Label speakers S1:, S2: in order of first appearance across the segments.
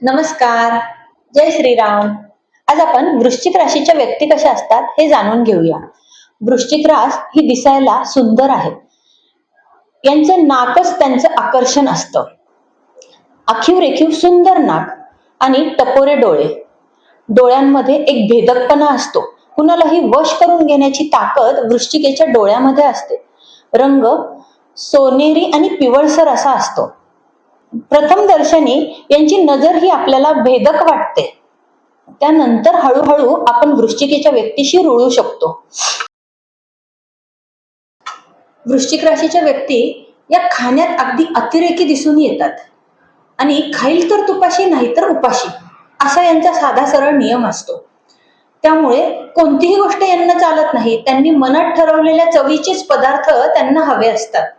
S1: नमस्कार. जय श्रीराम. आज आपण वृश्चिक राशीच्या व्यक्ती कशा असतात हे जाणून घेऊया. वृश्चिक रास ही दिसायला सुंदर आहे. यांचं नाकच त्यांचं आकर्षण असतं. आखीव रेखीव सुंदर नाक आणि टपोरे डोळे. डोळ्यांमध्ये एक भेदकपणा असतो. कुणालाही वश करून घेण्याची ताकद वृश्चिकेच्या डोळ्यामध्ये असते. रंग सोनेरी आणि पिवळसर असा असतो. प्रथम दर्शनी यांची नजर ही आपल्याला भेदक वाटते. त्यानंतर हळूहळू आपण वृश्चिकेच्या व्यक्तीशी रुळू शकतो. वृश्चिक राशीच्या व्यक्ती या खाण्यात अगदी अतिरेकी दिसून येतात आणि खाईल तर तुपाशी नाही तर उपाशी असा यांचा साधा सरळ नियम असतो. त्यामुळे कोणतीही गोष्ट यांना चालत नाही. त्यांनी मनात ठरवलेल्या चवीचेच पदार्थ त्यांना हवे असतात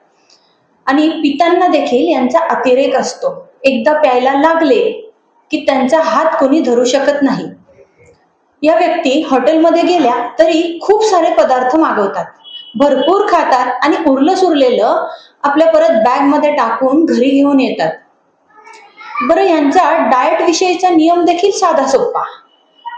S1: आणि पितांना देखील यांचा अतिरेक असतो. एकदा प्यायला लागले की त्यांचा हात कोणी धरू शकत नाही. या व्यक्ती हॉटेलमध्ये गेल्या तरी खूप सारे पदार्थ मागवतात, भरपूर खातात आणि उरलं सुरलेलं आपल्या परत बॅग मध्ये टाकून घरी घेऊन येतात. बरं, यांचा डाएट विषयीचा नियम देखील साधा सोपा.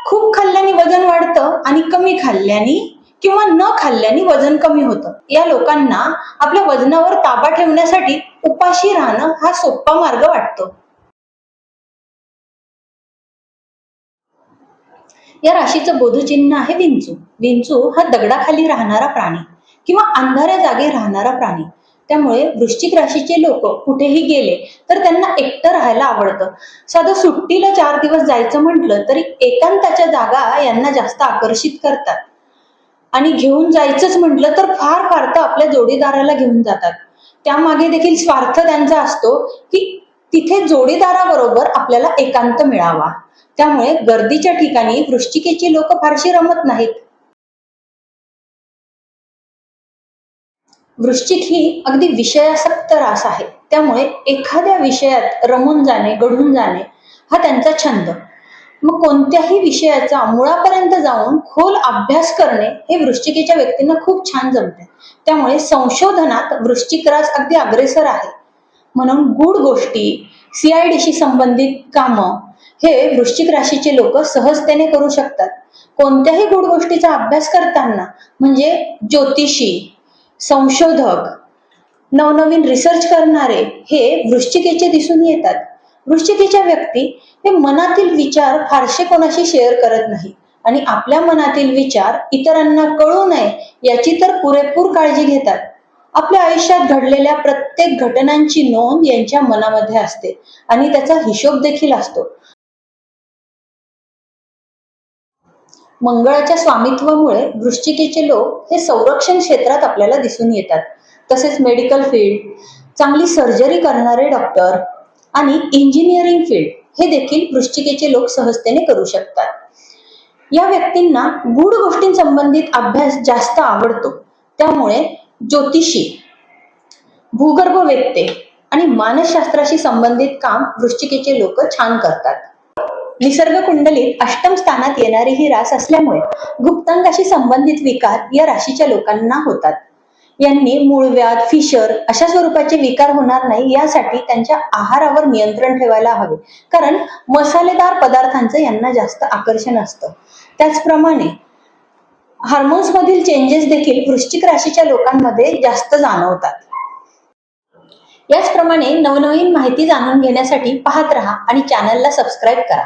S1: खूप खाल्ल्याने वजन वाढतं आणि कमी खाल्ल्याने किंवा न खाल्ल्याने वजन कमी होतं. या लोकांना आपल्या वजनावर ताबा ठेवण्यासाठी उपाशी राहणं हा सोपा मार्ग वाटतो. या राशीचं बोधचिन्ह आहे विंचू. विंचू हा दगडाखाली राहणारा प्राणी किंवा अंधाऱ्या जागी राहणारा प्राणी. त्यामुळे वृश्चिक राशीचे लोक कुठेही गेले तर त्यांना एकटं राहायला आवडतं. साधं सुट्टीला 4 दिवस जायचं म्हटलं तरी एकांताच्या जागा यांना जास्त आकर्षित करतात आणि घेऊन जायचंच म्हटलं तर फार फार तर आपल्या जोडीदाराला घेऊन जातात. त्यामागे देखील स्वार्थ त्यांचा असतो की तिथे जोडीदाराबरोबर आपल्याला एकांत मिळावा. त्यामुळे गर्दीच्या ठिकाणी वृश्चिकेची लोक फारशी रमत नाहीत. वृश्चिक ही अगदी विषयासक्त रास आहे. त्यामुळे एखाद्या विषयात रमून जाणे, गढून जाणे हा त्यांचा छंद. मग कोणत्याही विषयाचा मुळापर्यंत जाऊन खोल अभ्यास करणे हे वृश्चिकेच्या व्यक्तींना खूप छान जमते. त्यामुळे संशोधनात वृश्चिक रास अगदी अग्रेसर आहे. म्हणून गूढ गोष्टी, CIDशी संबंधित कामं हे वृश्चिक राशीचे लोक सहजतेने करू शकतात. कोणत्याही गूढ गोष्टीचा अभ्यास करताना म्हणजे ज्योतिषी, संशोधक, नवनवीन रिसर्च करणारे हे वृश्चिकेचे दिसून येतात. वृश्चिकेच्या व्यक्ती हे मनातील विचार फारसे कोणाशी शेअर करत नाही आणि आपल्या मनातील विचार इतरांना कळू नये याची तर पुरेपूर काळजी घेतात. आपल्या आयुष्यात घडलेल्या प्रत्येक घटनांची नोंद यांच्या मनामध्ये असते आणि त्याचा हिशोब देखील असतो. मंगळाच्या स्वामित्वामुळे वृश्चिकेचे लोक हे संरक्षण क्षेत्रात आपल्याला दिसून येतात. तसेच मेडिकल फील्ड, चांगली सर्जरी करणारे डॉक्टर आणि इंजिनिअरिंग फील्ड हे देखील वृश्चिकेचे लोक सहजतेने करू शकतात. या व्यक्तींना गूढ गोष्टींसंबंधित अभ्यास जास्त आवडतो. त्यामुळे ज्योतिषी, भूगर्भवेत्ते आणि मानसशास्त्राशी संबंधित काम वृश्चिकेचे लोक छान करतात. निसर्ग कुंडलीत अष्टम स्थानात येणारी ही रास असल्यामुळे गुप्तांगाशी संबंधित विकार या राशीच्या लोकांना होतात. यांनी मूळव्याध, फिशर अशा स्वरूपाचे विकार होणार नाही यासाठी त्यांच्या आहारावर नियंत्रण ठेवायला हवे, कारण मसालेदार पदार्थांचं यांना जास्त आकर्षण असतं. त्याचप्रमाणे हार्मोन्स मधील चेंजेस देखील वृश्चिक राशीच्या लोकांमध्ये जास्त जाणवतात. याचप्रमाणे नवनवीन माहिती जाणून घेण्यासाठी पाहत राहा आणि चॅनलला सबस्क्राईब करा.